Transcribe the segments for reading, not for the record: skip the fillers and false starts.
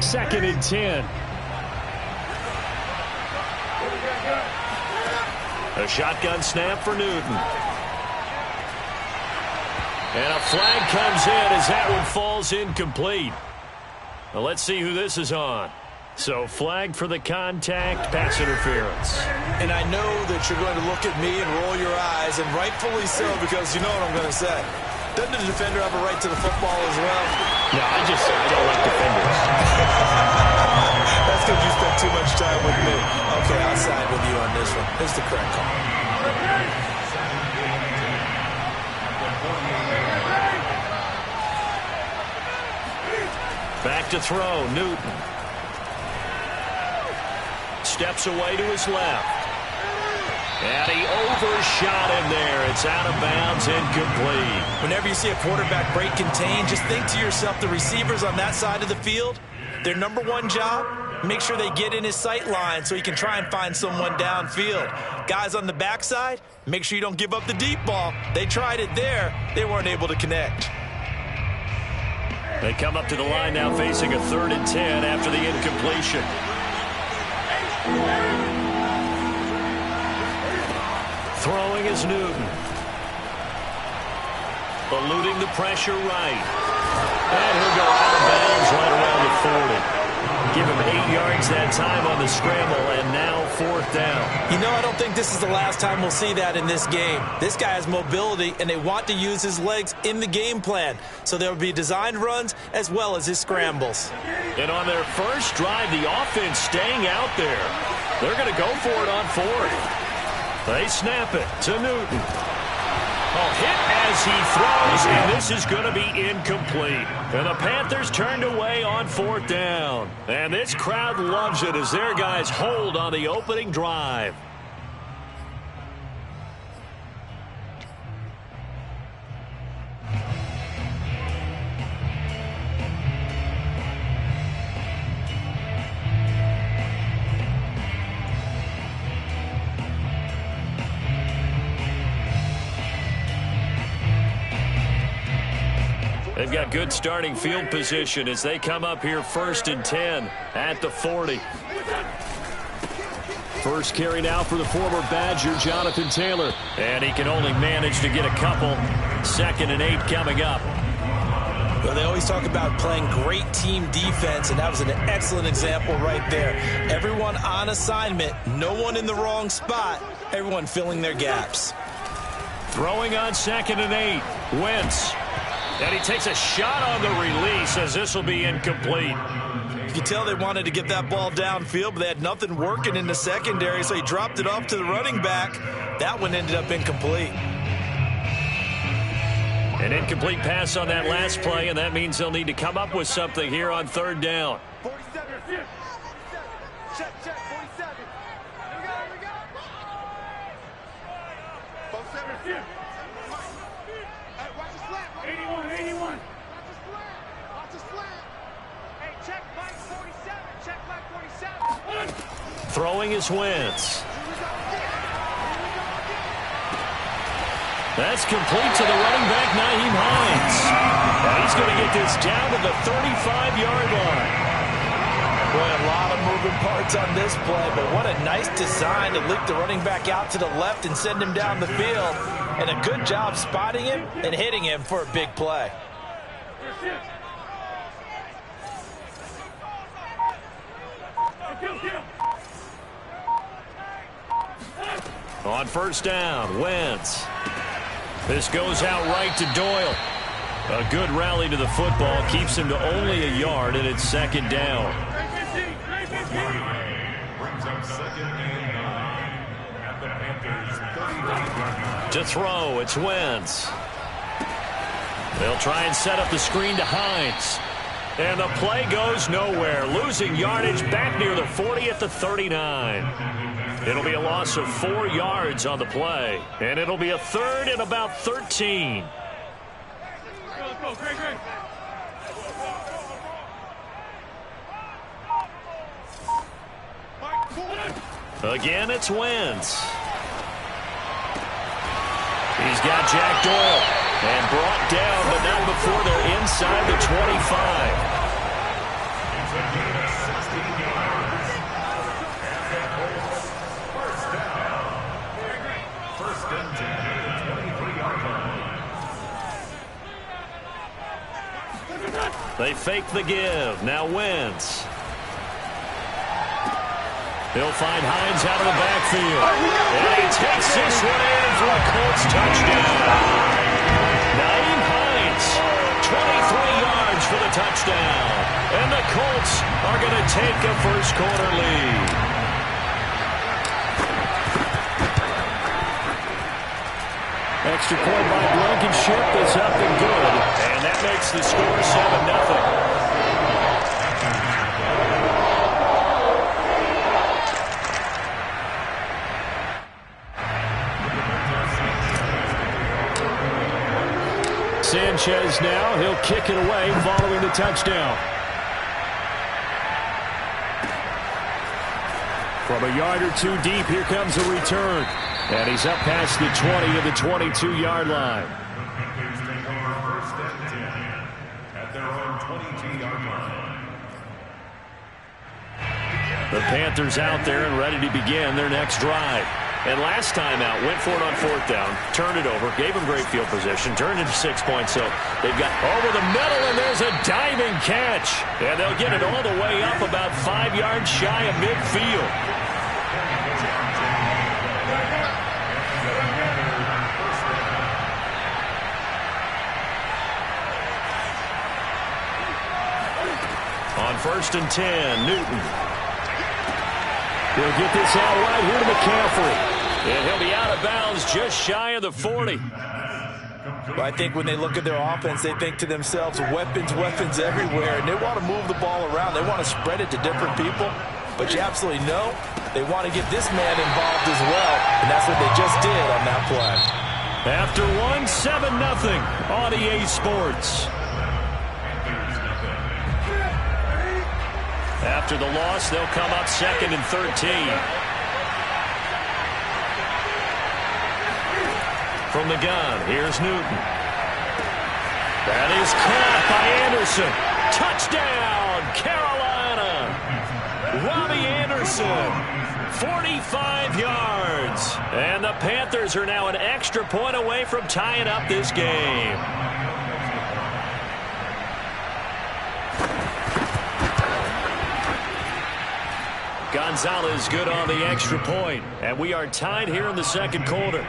2nd and 10. A shotgun snap for Newton. And a flag comes in as that one falls incomplete. Well, let's see who this is on. So flagged for the contact, pass interference. And I know that you're going to look at me and roll your eyes, and rightfully so, because you know what I'm going to say. Doesn't the defender have a right to the football as well? No, I don't like defenders. That's because you spent too much time with me. Okay, I'll side with you on this one. Here's the correct call. Back to throw, Newton. Steps away to his left. And he overshot him there. It's out of bounds, incomplete. Whenever you see a quarterback break contain, just think to yourself, the receivers on that side of the field, their number one job, make sure they get in his sight line so he can try and find someone downfield. Guys on the backside, make sure you don't give up the deep ball. They tried it there. They weren't able to connect. They come up to the line now facing a 3rd and 10 after the incompletion. Throwing is Newton. Eluding the pressure right. And he'll go out of bounds right around the 40. Give him 8 yards that time on the scramble, and now 4th down. You know, I don't think this is the last time we'll see that in this game. This guy has mobility, and they want to use his legs in the game plan. So there will be designed runs as well as his scrambles. And on their first drive, the offense staying out there. They're going to go for it on 4th. They snap it to Newton. Hit as he throws, and this is going to be incomplete. And the Panthers turned away on 4th down. And this crowd loves it as their guys hold on the opening drive. They've got good starting field position as they come up here 1st and 10 at the 40. First carry now for the former Badger, Jonathan Taylor. And he can only manage to get a couple. 2nd and 8 coming up. Well, they always talk about playing great team defense, and that was an excellent example right there. Everyone on assignment, no one in the wrong spot, everyone filling their gaps. Throwing on 2nd and 8. Wentz. And he takes a shot on the release as this will be incomplete. You can tell they wanted to get that ball downfield, but they had nothing working in the secondary, so he dropped it off to the running back. That one ended up incomplete. An incomplete pass on that last play, and that means they'll need to come up with something here on 3rd down. 47. Check, 47. Here we go. 47. Hey, watch the slant. 81. Watch the slant. Hey, check Mike 47. Check Mike 47. Throwing is Wentz. That's complete to the running back, Nyheim Hines. And he's going to get this down to the 35-yard line. Boy, a lot of moving parts on this play, but what a nice design to leak the running back out to the left and send him down the field. And a good job spotting him and hitting him for a big play. On 1st down, Wentz. This goes out right to Doyle. A good rally to the football keeps him to only a yard, and it's 2nd down. To throw, it's Wentz. They'll try and set up the screen to Hines. And the play goes nowhere. Losing yardage back near the 40 at the 39. It'll be a loss of 4 yards on the play. And it'll be a 3rd and about 13. Again, it's Wentz. He's got Jack Doyle. And brought down, but not before they're inside the 25. They fake the give. Now Wentz. He'll find Hines out of the backfield. And he takes this one in for a Colts touchdown. Nyheim Hines, 23 yards for the touchdown. And the Colts are going to take a first-quarter lead. Extra point by Blankenship is up and good. And that makes the score 7-0. Sanchez now, he'll kick it away following the touchdown. From a yard or two deep, here comes a return. And he's up past the 20 of the 22-yard line. The Panthers out there and ready to begin their next drive. And last time out, went for it on fourth down, turned it over, gave them great field position, turned into 6 points. So they've got over the middle, and there's a diving catch. And they'll get it all the way up about 5 yards shy of midfield. On 1st and 10, Newton. He'll get this out right here to McCaffrey. And he'll be out of bounds just shy of the 40. Well, I think when they look at their offense, they think to themselves, weapons, weapons everywhere. And they want to move the ball around. They want to spread it to different people. But you absolutely know they want to get this man involved as well. And that's what they just did on that play. After one, 7-0 on EA Sports. After the loss, they'll come up 2nd and 13. From the gun, here's Newton. That is caught by Anderson. Touchdown, Carolina. Robbie Anderson, 45 yards. And the Panthers are now an extra point away from tying up this game. Gonzalez good on the extra point. And we are tied here in the second quarter.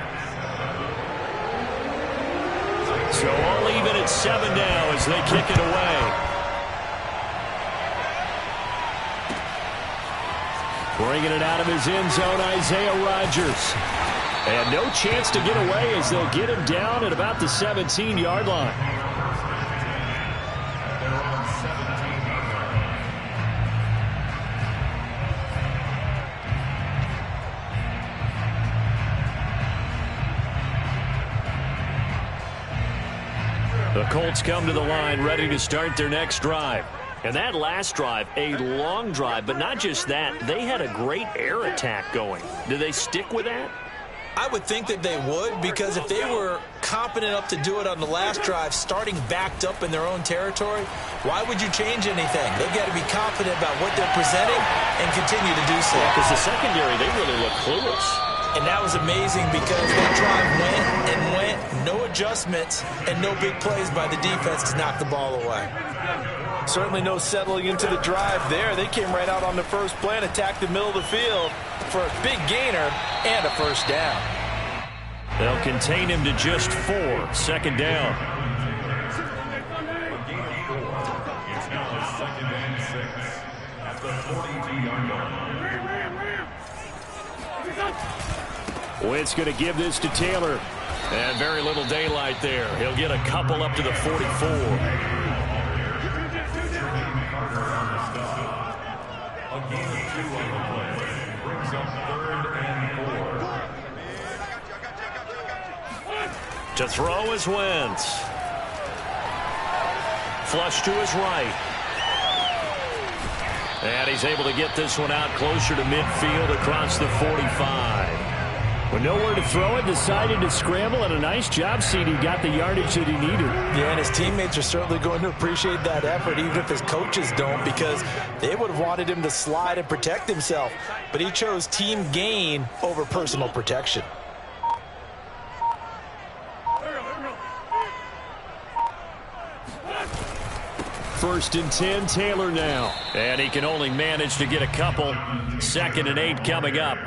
So all even at 7 now as they kick it away. Bringing it out of his end zone, Isaiah Rodgers. And no chance to get away as they'll get him down at about the 17-yard line. The Colts come to the line ready to start their next drive. And that last drive, a long drive, but not just that. They had a great air attack going. Do they stick with that? I would think that they would, because if they were competent enough to do it on the last drive, starting backed up in their own territory, why would you change anything? They've got to be confident about what they're presenting and continue to do so. Because the secondary, they really look clueless. And that was amazing because that drive went and went, no adjustments, and no big plays by the defense to knock the ball away. Certainly no settling into the drive there. They came right out on the first play and attacked the middle of the field for a big gainer and a first down. They'll contain him to just 4. 2nd down. It's now 2nd and 6 at the 42-yard line. Wentz going to give this to Taylor. And very little daylight there. He'll get a couple up to the 44. To throw is Wentz. Flush to his right. And he's able to get this one out closer to midfield across the 45. With nowhere to throw it, decided to scramble, and a nice job, CD. Got the yardage that he needed. Yeah, and his teammates are certainly going to appreciate that effort, even if his coaches don't, because they would have wanted him to slide and protect himself. But he chose team gain over personal protection. First and 10, Taylor now. And he can only manage to get a couple. 2nd and 8 coming up.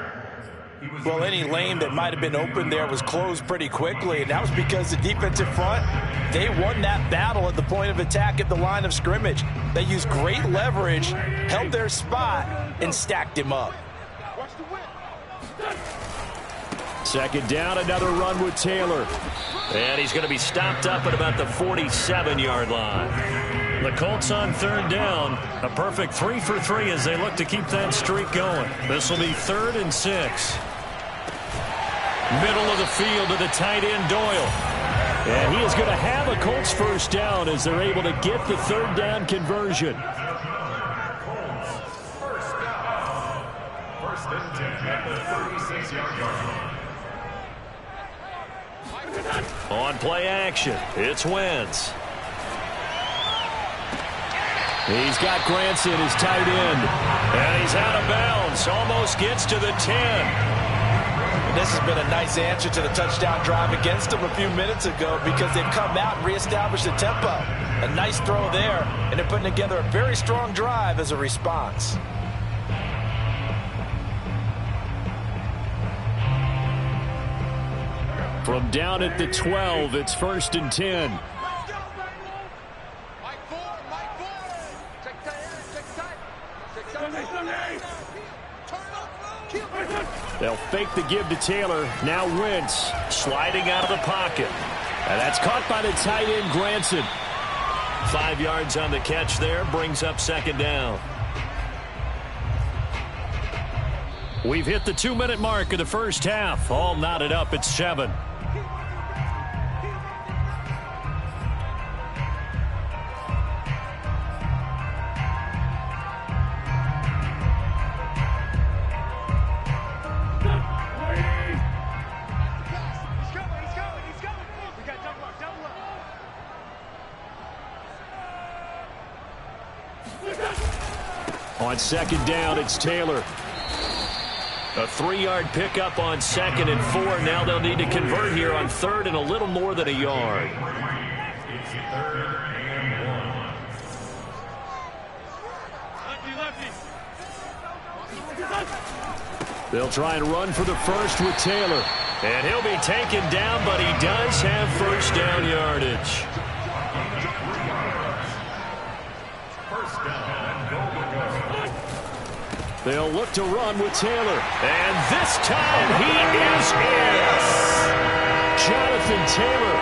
Well, any lane that might have been open there was closed pretty quickly, and that was because the defensive front, they won that battle at the point of attack at the line of scrimmage. They used great leverage, held their spot, and stacked him up. 2nd down, another run with Taylor. And he's going to be stopped up at about the 47-yard line. The Colts on 3rd down. A perfect 3 for 3 as they look to keep that streak going. This will be 3rd and 6. Middle of the field to the tight end, Doyle. And he is going to have a Colts first down as they're able to get the 3rd down conversion. First down. 1st and 10 at the 36-yard line. On play action, it's Wentz. He's got Granson, his tight end. And he's out of bounds. Almost gets to the 10. This has been a nice answer to the touchdown drive against them a few minutes ago because they've come out and reestablished the tempo. A nice throw there, and they're putting together a very strong drive as a response. From down at the 12, it's 1st and 10. They'll fake the give to Taylor. Now Wentz sliding out of the pocket. And that's caught by the tight end, Granson. 5 yards on the catch there. Brings up 2nd down. We've hit the 2-minute mark of the first half. All knotted up at 7. On 2nd down, it's Taylor. A 3-yard pickup on 2nd and 4. Now they'll need to convert here on 3rd and a little more than a yard. It's 3rd and 1. They'll try and run for the first with Taylor. And he'll be taken down, but he does have first down yardage. First down, goal to go. They'll look to run with Taylor. And this time he is in. Jonathan Taylor.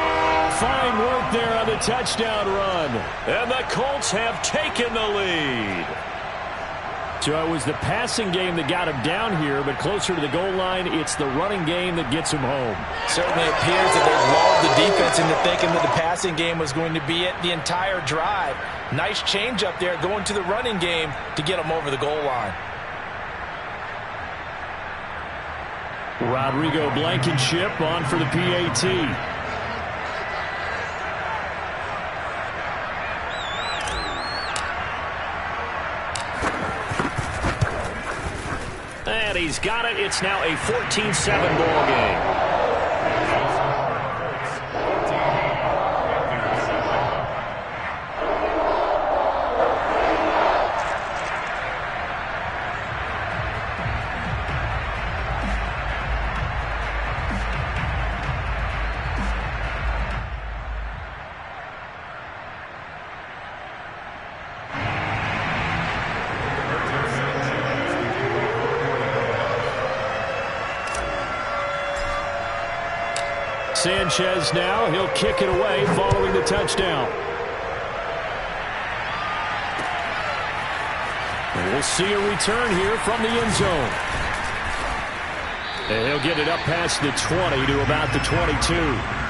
Fine work there on the touchdown run. And the Colts have taken the lead. So it was the passing game that got him down here, but closer to the goal line, it's the running game that gets him home. Certainly appears that they lulled the defense into thinking that the passing game was going to be it the entire drive. Nice change up there going to the running game to get them over the goal line. Rodrigo Blankenship on for the PAT. And he's got it. It's now a 14-7 ball game. Sanchez now, he'll kick it away following the touchdown. And we'll see a return here from the end zone. And he'll get it up past the 20 to about the 22.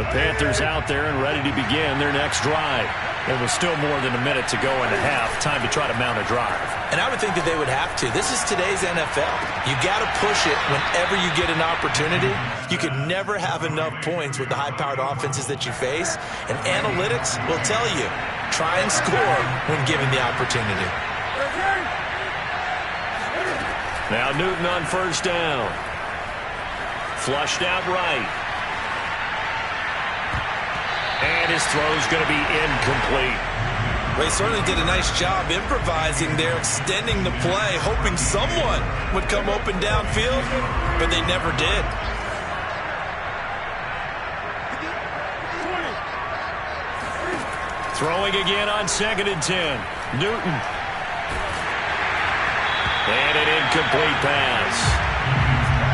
The Panthers out there and ready to begin their next drive. There was still more than a minute to go in the half. Time to try to mount a drive. And I would think that they would have to. This is today's NFL. You got to push it whenever you get an opportunity. You can never have enough points with the high-powered offenses that you face. And analytics will tell you, try and score when given the opportunity. Now Newton on first down. Flushed out right. And his throw's going to be incomplete. Well, he certainly did a nice job improvising there, extending the play, hoping someone would come open downfield, but they never did. Throwing again on 2nd and 10. Newton. And an incomplete pass.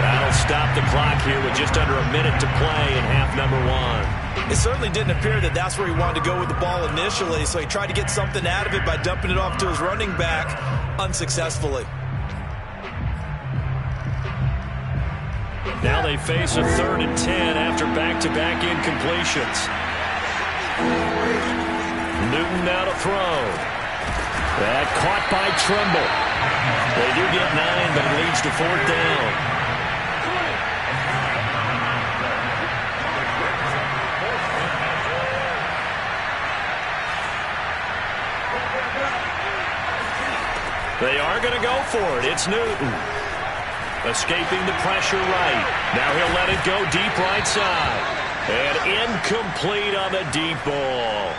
That'll stop the clock here with just under a minute to play in half number 1. It certainly didn't appear that that's where he wanted to go with the ball initially, so he tried to get something out of it by dumping it off to his running back unsuccessfully. Now they face a 3rd and 10 after back-to-back incompletions. Newton now to throw. That caught by Trimble. They do get 9, but it leads to 4th down. They are going to go for it. It's Newton. Escaping the pressure right. Now he'll let it go deep right side. And incomplete on the deep ball.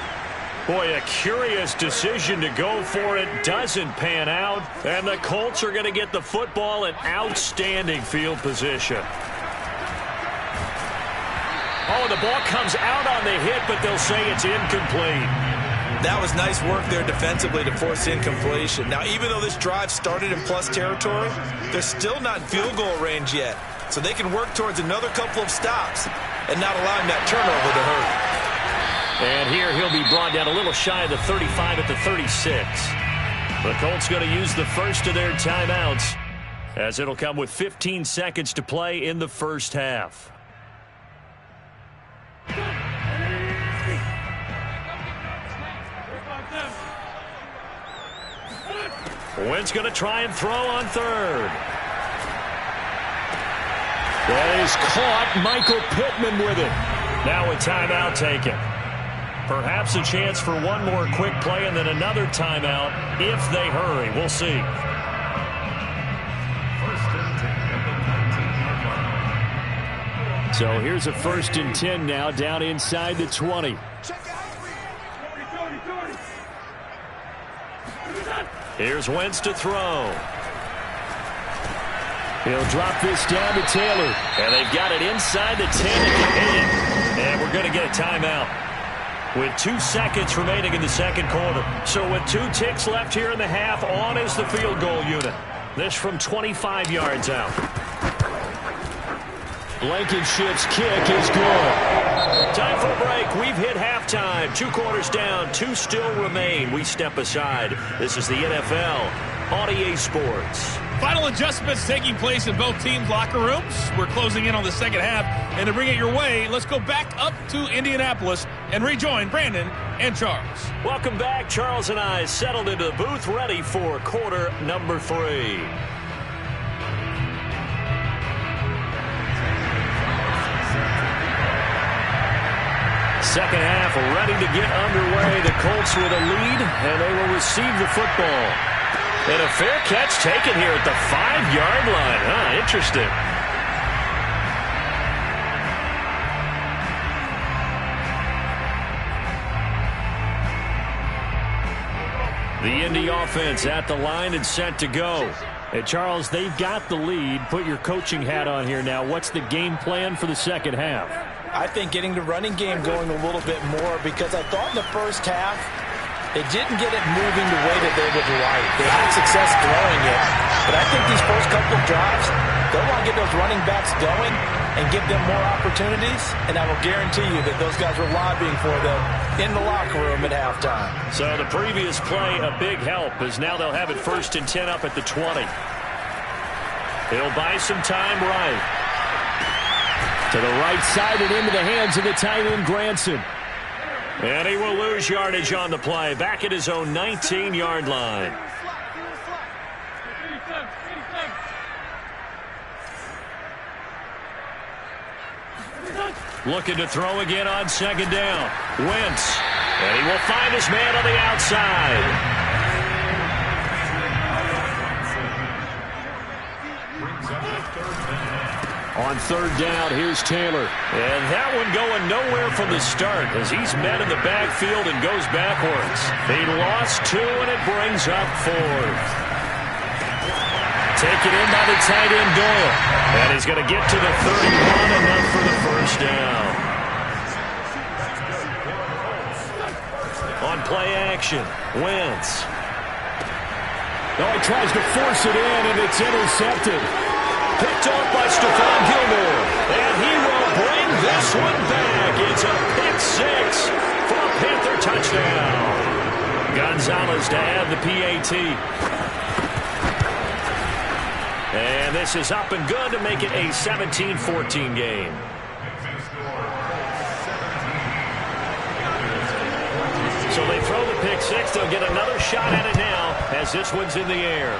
Boy, a curious decision to go for it. Doesn't pan out. And the Colts are going to get the football in outstanding field position. Oh, the ball comes out on the hit, but they'll say it's incomplete. That was nice work there defensively to force incompletion. Now, even though this drive started in plus territory, they're still not in field goal range yet. So they can work towards another couple of stops and not allowing that turnover to hurt. And here he'll be brought down a little shy of the 35 at the 36. The Colts going to use the first of their timeouts as it'll come with 15 seconds to play in the first half. Wentz going to try and throw on 3rd. That is caught. Michael Pittman with it. Now a timeout taken. Perhaps a chance for one more quick play and then another timeout if they hurry. We'll see. So here's a 1st and 10 now down inside the 20. Here's Wentz to throw. He'll drop this down to Taylor. And they've got it inside the 10 at the 8. And we're going to get a timeout with 2 seconds remaining in the second quarter. So with 2 ticks left here in the half, on is the field goal unit. This from 25 yards out. Blankenship's kick is good. Time for a break. We've hit halftime. 2 quarters down. 2 still remain. We step aside. This is the NFL on EA Sports. Final adjustments taking place in both teams' locker rooms. We're closing in on the second half. And to bring it your way, let's go back up to Indianapolis and rejoin Brandon and Charles. Welcome back. Charles and I settled into the booth, ready for quarter number 3. Second half ready to get underway. The Colts with a lead, and they will receive the football. And a fair catch taken here at the 5-yard line. Interesting. The Indy offense at the line and set to go. Hey, Charles, they've got the lead. Put your coaching hat on here now. What's the game plan for the second half? I think getting the running game going a little bit more, because I thought in the first half they didn't get it moving the way that they would like. They had success throwing it, but I think these first couple of drives, they'll want to get those running backs going and give them more opportunities, and I will guarantee you that those guys were lobbying for them in the locker room at halftime. So the previous play, a big help, as now they'll have it 1st and 10 up at the 20. He'll buy some time right. To the right side and into the hands of the tight end, Granson. And he will lose yardage on the play. Back at his own 19-yard line. Looking to throw again on second down. Wentz. And he will find his man on the outside. On third down, here's Taylor. And that one going nowhere from the start as he's met in the backfield and goes backwards. They lost 2, and it brings up 4th. Taken in by the tight end, Doyle. And he's going to get to the 31, enough for the first down. On play action, Wentz. Oh, he tries to force it in, and it's intercepted. Picked off by Stephon Gilmore. And he will bring this one back. It's a pick 6 for a Panther touchdown. Gonzalez to add the PAT. And this is up and good to make it a 17-14 game. So they throw the pick 6. They'll get another shot at it now as this one's in the air.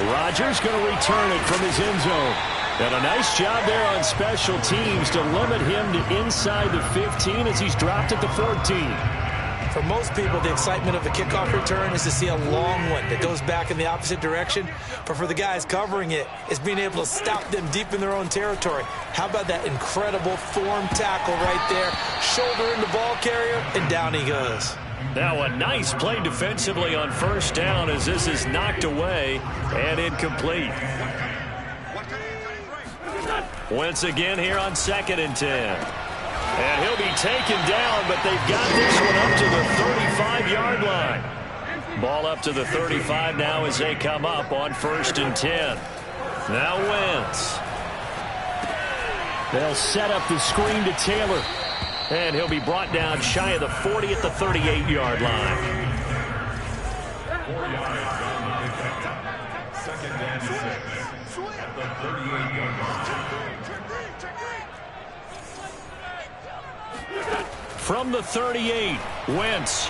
Rodgers going to return it from his end zone. And a nice job there on special teams to limit him to inside the 15 as he's dropped at the 14. For most people, the excitement of a kickoff return is to see a long one that goes back in the opposite direction. But for the guys covering it, it's being able to stop them deep in their own territory. How about that incredible form tackle right there? Shoulder in the ball carrier, and down he goes. Now a nice play defensively on first down as this is knocked away and incomplete. Once again here on 2nd and 10. And he'll be taken down, but they've got this one up to the 35-yard line. Ball up to the 35 now as they come up on 1st and 10. Now Wentz. They'll set up the screen to Taylor. And he'll be brought down shy of the 40 at the 38-yard line. 4 yards on the pickup. 2nd and 6 at the 38-yard line. From the 38, Wentz.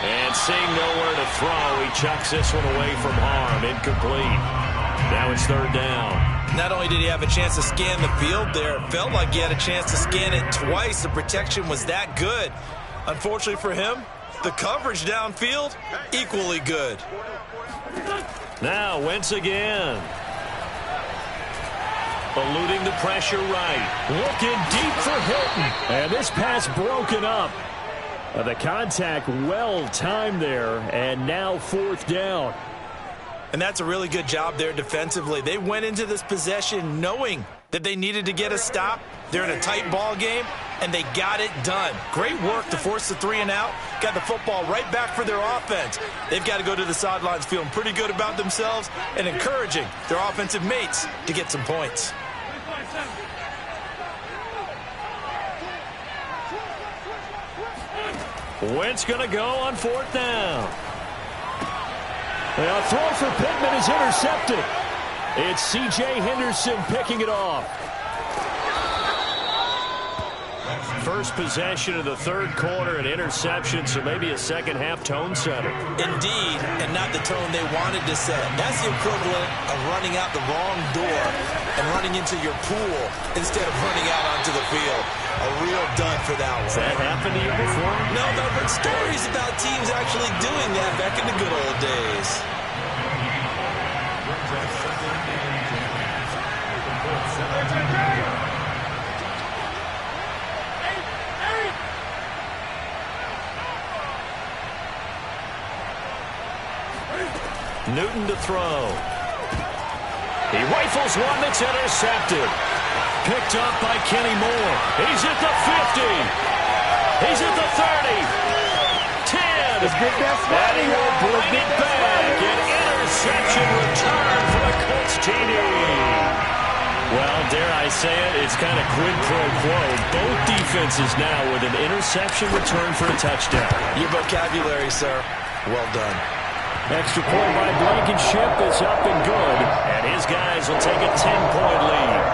And seeing nowhere to throw, he chucks this one away from harm. Incomplete. Now it's 3rd down. Not only did he have a chance to scan the field there, it felt like he had a chance to scan it twice. The protection was that good. Unfortunately for him, the coverage downfield, equally good. Now Wentz again. Eluding the pressure right. Looking deep for Hilton. And this pass broken up. The contact well timed there, and now 4th down. And that's a really good job there defensively. They went into this possession knowing that they needed to get a stop. They're in a tight ball game, and they got it done. Great work to force the 3 and out. Got the football right back for their offense. They've got to go to the sidelines feeling pretty good about themselves and encouraging their offensive mates to get some points. Wentz going to go on 4th down. A throw for Pittman is intercepted. It's C.J. Henderson picking it off. First possession of the 3rd quarter, an interception, so maybe a second-half tone setter. Indeed, and not the tone they wanted to set. That's the equivalent of running out the wrong door and running into your pool instead of running out onto the field. A real dud for that one. Has that happened to you before? No, but stories about teams actually doing that back in the good old days. Newton to throw. He rifles one that's intercepted. Picked up by Kenny Moore. He's at the 50. He's at the 30. 10. And he will bring it back. An interception return for the Colts TD. Well, dare I say it, it's kind of quid pro quo. Both defenses now with an interception return for a touchdown. Your vocabulary, sir. Well done. Extra point by Blankenship is up and good. And his guys will take a 10-point lead.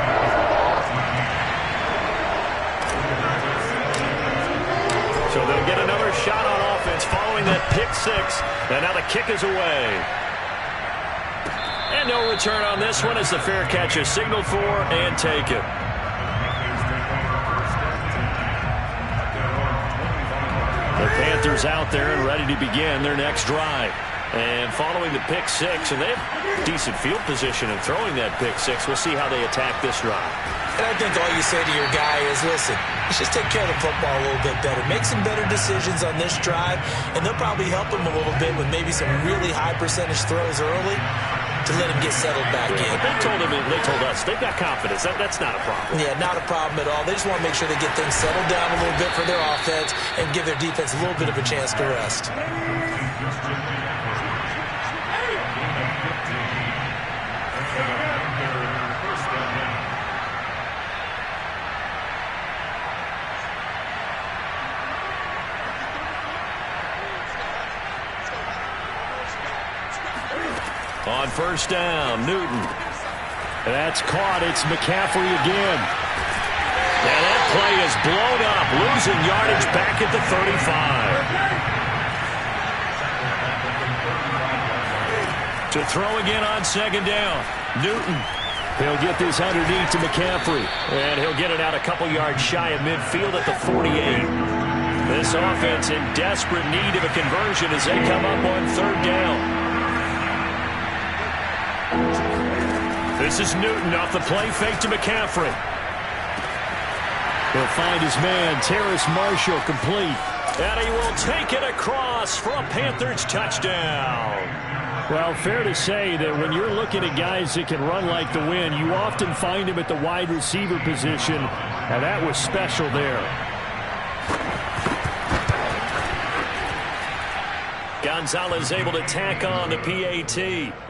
So they'll get another shot on offense following that pick six. And now the kick is away. And no return on this one as the fair catch is signaled for and taken. The Panthers out there and ready to begin their next drive. And following the pick six, and they have decent field position in throwing that pick six. We'll see how they attack this drive. And I think all you say to your guy is, listen, let's just take care of the football a little bit better. Make some better decisions on this drive, and they'll probably help him a little bit with maybe some really high percentage throws early to let him get settled back in. They told us, they've got confidence. That's not a problem. Yeah, not a problem at all. They just want to make sure they get things settled down a little bit for their offense and give their defense a little bit of a chance to rest. On first down, Newton. That's caught. It's McCaffrey again. And that play is blown up, losing yardage back at the 35. To throw again on second down, Newton. He'll get this underneath to McCaffrey. And he'll get it out a couple yards shy of midfield at the 48. This offense in desperate need of a conversion as they come up on third down. This is Newton off the play fake to McCaffrey. He'll find his man, Terrace Marshall, complete. And he will take it across for a Panthers touchdown. Well, fair to say that when you're looking at guys that can run like the wind, you often find him at the wide receiver position, and that was special there. Gonzalez able to tack on the PAT,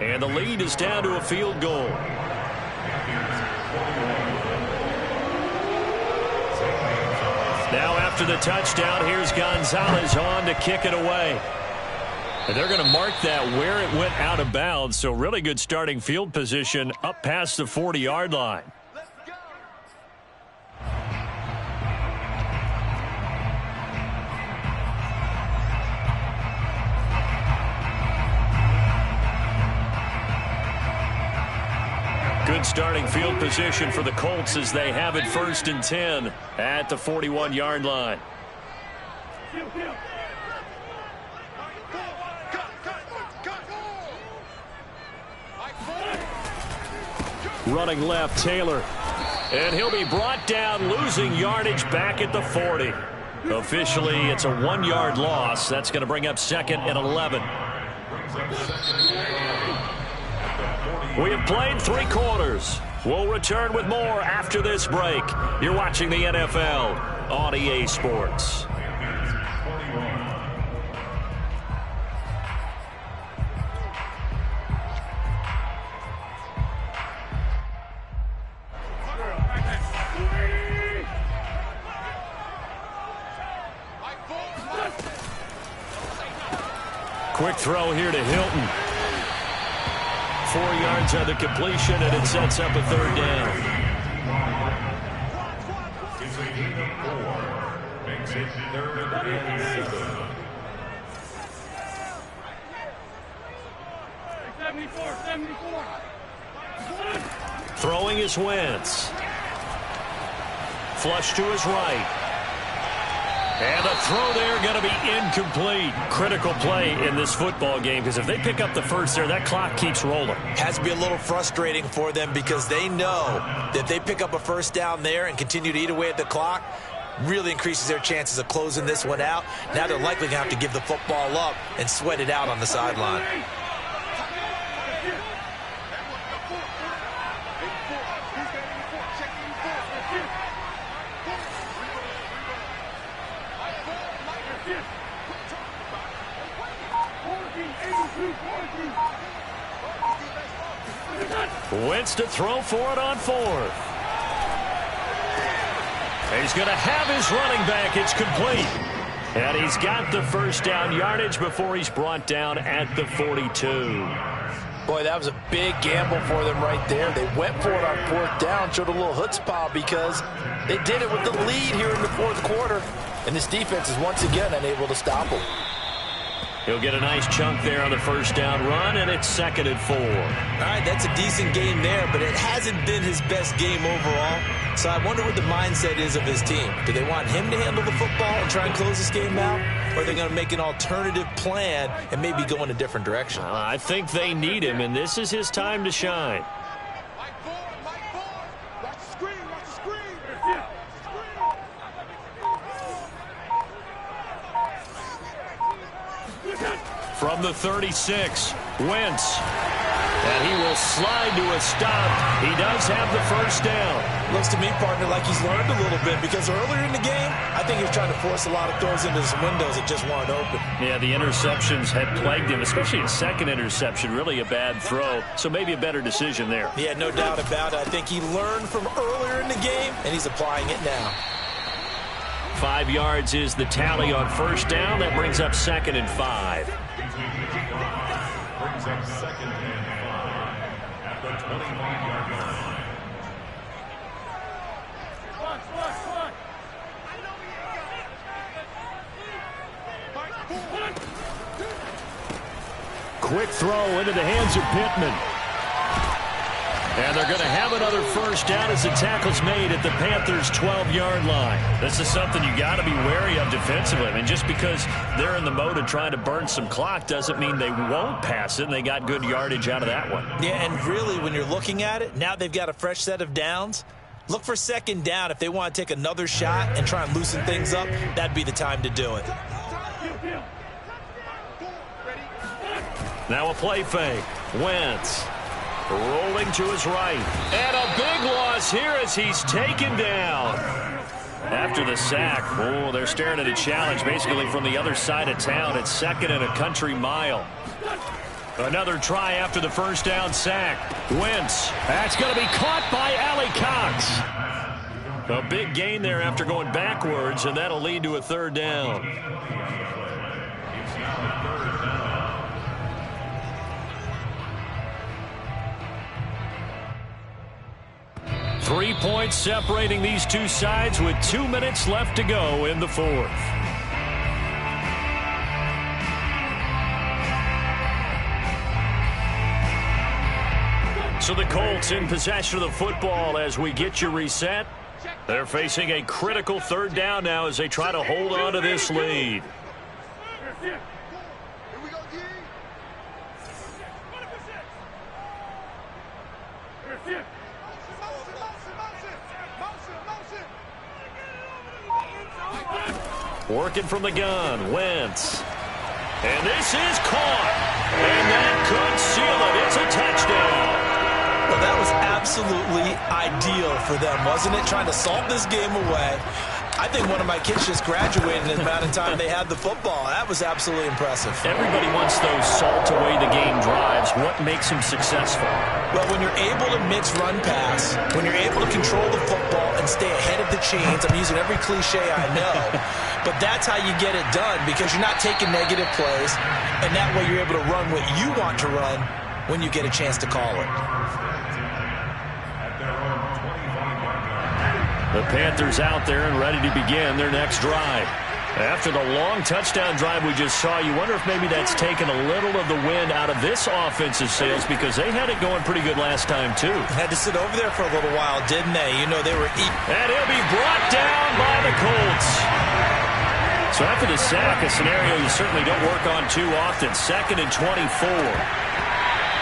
and the lead is down to a field goal. Now after the touchdown, here's Gonzalez on to kick it away. And they're going to mark that where it went out of bounds, so really good starting field position up past the 40-yard line. Good starting field position for the Colts as they have it first and 10 at the 41-yard line. Running left, Taylor. And he'll be brought down, losing yardage back at the 40. Officially, it's a 1-yard loss. That's going to bring up second and 11. We have played 3 quarters. We'll return with more after this break. You're watching the NFL on EA Sports. Quick throw here to Hilton. 4 yards on the completion, and it sets up a third down. It's a gain of 4. Makes it third and 7. 74. Throwing is Wentz. Flush to his right. And the throw there going to be incomplete. Critical play in this football game because if they pick up the first there, that clock keeps rolling. Has to be a little frustrating for them because they know that if they pick up a first down there and continue to eat away at the clock, really increases their chances of closing this one out. Now they're likely going to have to give the football up and sweat it out on the sideline. Wentz to throw for it on 4th. He's going to have his running back. It's complete. And he's got the first down yardage before he's brought down at the 42. Boy, that was a big gamble for them right there. They went for it on fourth down, showed a little chutzpah because they did it with the lead here in the fourth quarter. And this defense is once again unable to stop them. He'll get a nice chunk there on the first down run, and it's 2nd and 4. All right, that's a decent game there, but it hasn't been his best game overall. So I wonder what the mindset is of his team. Do they want him to handle the football and try and close this game out? Or are they going to make an alternative plan and maybe go in a different direction? I think they need him, and this is his time to shine. Watch the screen, watch the screen. From the 36, Wentz. And he will slide to a stop. He does have the first down. Looks to me, partner, like he's learned a little bit because earlier in the game, I think he was trying to force a lot of throws into some windows that just weren't open. Yeah, the interceptions had plagued him, especially his second interception, really a bad throw. So maybe a better decision there. Yeah, no doubt about it. I think he learned from earlier in the game, and he's applying it now. 5 yards is the tally on first down. That brings up 2nd and 5. Brings up 2nd and 5 at the 25-yard line. Quick throw into the hands of Pittman. And they're going to have another first down as the tackle's made at the Panthers' 12-yard line. This is something you got to be wary of defensively. I mean, just because they're in the mode of trying to burn some clock doesn't mean they won't pass it, and they got good yardage out of that one. Yeah, and really, when you're looking at it, now they've got a fresh set of downs. Look for second down. If they want to take another shot and try and loosen things up, that'd be the time to do it. Now a play fake. Wentz rolling to his right. And a big loss here as he's taken down. After the sack, oh, they're staring at a challenge basically from the other side of town. It's 2nd and a country mile. Another try after the first down sack. Wentz. That's going to be caught by Allie Cox. A big gain there after going backwards, and that'll lead to a 3rd down. 3 points separating these two sides with 2 minutes left to go in the fourth. So the Colts in possession of the football as we get you reset. They're facing a critical 3rd down now as they try to hold on to this lead. Working from the gun, Wentz. And this is caught. And that could seal it. It's a touchdown. Well, that was absolutely ideal for them, wasn't it? Trying to salt this game away. I think one of my kids just graduated in the amount of time they had the football. That was absolutely impressive. Everybody wants those salt-away-the-game drives. What makes them successful? Well, when you're able to mix run pass, when you're able to control the football and stay ahead of the chains, I'm using every cliche I know, but that's how you get it done because you're not taking negative plays, and that way you're able to run what you want to run when you get a chance to call it. The Panthers out there and ready to begin their next drive. After the long touchdown drive we just saw, you wonder if maybe that's taken a little of the wind out of this offensive sails because they had it going pretty good last time, too. Had to sit over there for a little while, didn't they? You know, they were eating. And he'll be brought down by the Colts. So after the sack, a scenario you certainly don't work on too often. 2nd and 24.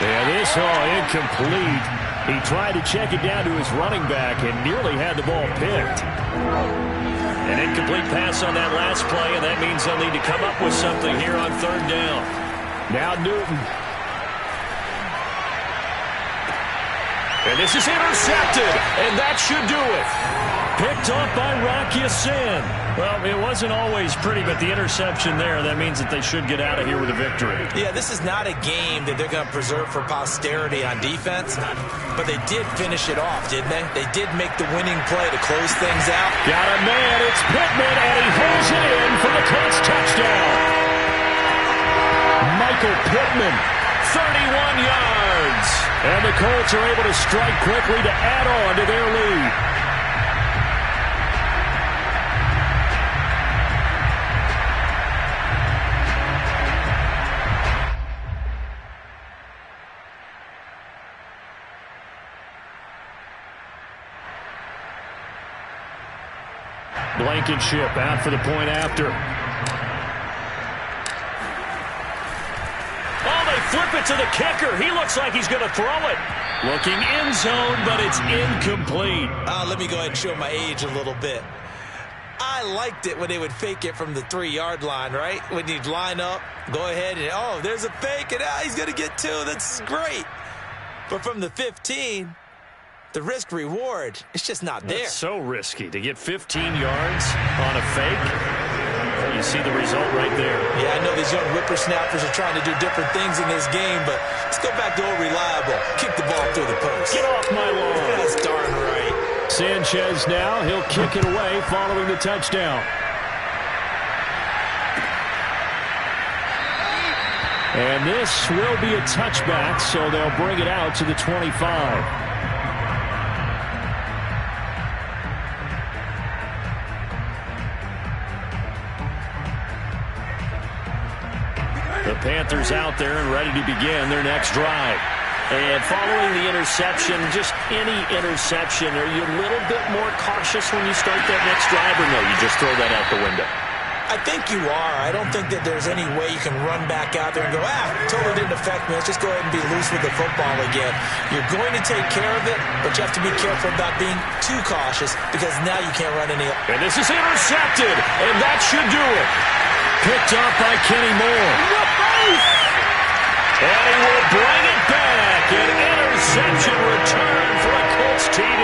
Yeah, this all incomplete. He tried to check it down to his running back and nearly had the ball picked. An incomplete pass on that last play, and that means they'll need to come up with something here on 3rd down. Now Newton. And this is intercepted, and that should do it. Picked up by Rock Ya-Sin. Well, it wasn't always pretty, but the interception there, that means that they should get out of here with a victory. Yeah, this is not a game that they're going to preserve for posterity on defense, but they did finish it off, didn't they? They did make the winning play to close things out. Got a man, it's Pittman, and he holds fires it in for the Colts touchdown. Michael Pittman, 31 yards. And the Colts are able to strike quickly to add on to their lead. Blankenship out for the point after. Oh, they flip it to the kicker. He looks like he's going to throw it. Looking end zone, but it's incomplete. Let me go ahead and show my age a little bit. I liked it when they would fake it from the 3-yard line, right? When you'd line up, go ahead and, oh, there's a fake, and he's going to get 2. That's great. But from the 15... the risk-reward, it's just not there. It's so risky to get 15 yards on a fake. You see the result right there. Yeah, I know these young whippersnappers are trying to do different things in this game, but let's go back to old reliable. Kick the ball through the post. Get off my lawn. That's darn right. Sanchez now, he'll kick it away following the touchdown. And this will be a touchback, so they'll bring it out to the 25. The Panthers out there and ready to begin their next drive. And following the interception, just any interception, are you a little bit more cautious when you start that next drive, or no, you just throw that out the window? I think you are. I don't think that there's any way you can run back out there and go, totally didn't affect me. Let's just go ahead and be loose with the football again. You're going to take care of it, but you have to be careful about being too cautious because now you can't run any. And this is intercepted, and that should do it. Picked up by Kenny Moore. And he will bring it back. An interception return for a Colts TD.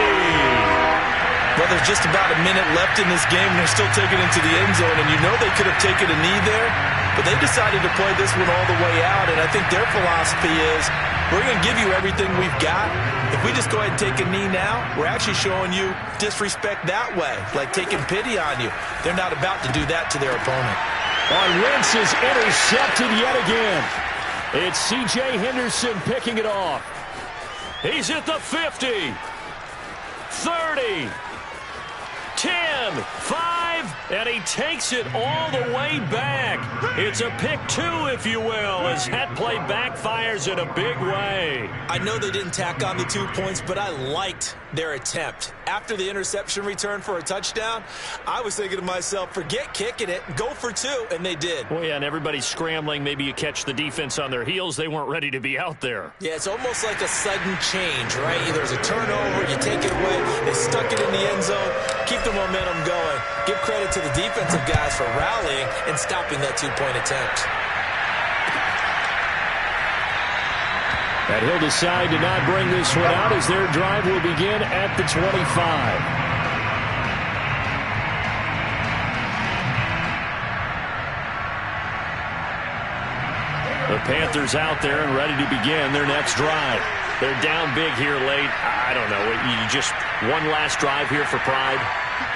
Well, there's just about a minute left in this game, and they're still taking it into the end zone, and you know they could have taken a knee there, but they decided to play this one all the way out, and I think their philosophy is we're going to give you everything we've got. If we just go ahead and take a knee now, we're actually showing you disrespect that way, like taking pity on you. They're not about to do that to their opponent. Wentz is intercepted yet again. It's C.J. Henderson picking it off. He's at the 50, 30, 10, 5, and he takes it all the way back. It's a pick 2, if you will, as that play backfires in a big way. I know they didn't tack on the 2 points, but I liked their attempt. After the interception return for a touchdown, I was thinking to myself, forget kicking it, go for 2, and they did. Well, yeah, and everybody's scrambling. Maybe you catch the defense on their heels. They weren't ready to be out there. Yeah, it's almost like a sudden change, right? There's a turnover, you take it away, they stuck it in the end zone, keep the momentum going. Give credit to the defensive guys for rallying and stopping that 2-point attempt. And he'll decide to not bring this one out as their drive will begin at the 25. The Panthers out there and ready to begin their next drive. They're down big here late. I don't know. You just one last drive here for pride.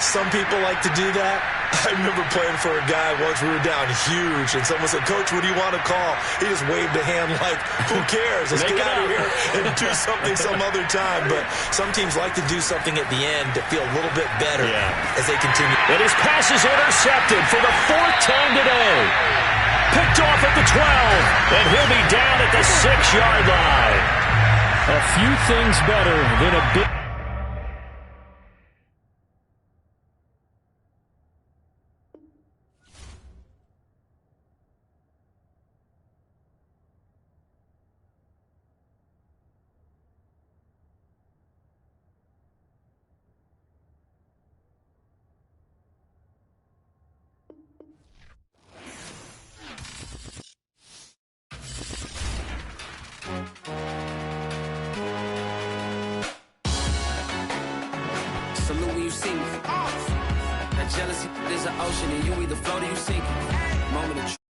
Some people like to do that. I remember playing for a guy once. We were down huge, and someone said, Coach, what do you want to call? He just waved a hand like, who cares? Let's get out of here and do something some other time. But some teams like to do something at the end to feel a little bit better as they continue. And his pass is intercepted for the 4th time today. Picked off at the 12, and he'll be down at the 6-yard line. A few things better than a big... Salute when you see me. That jealousy is an ocean, and you either float or you sink. Moment of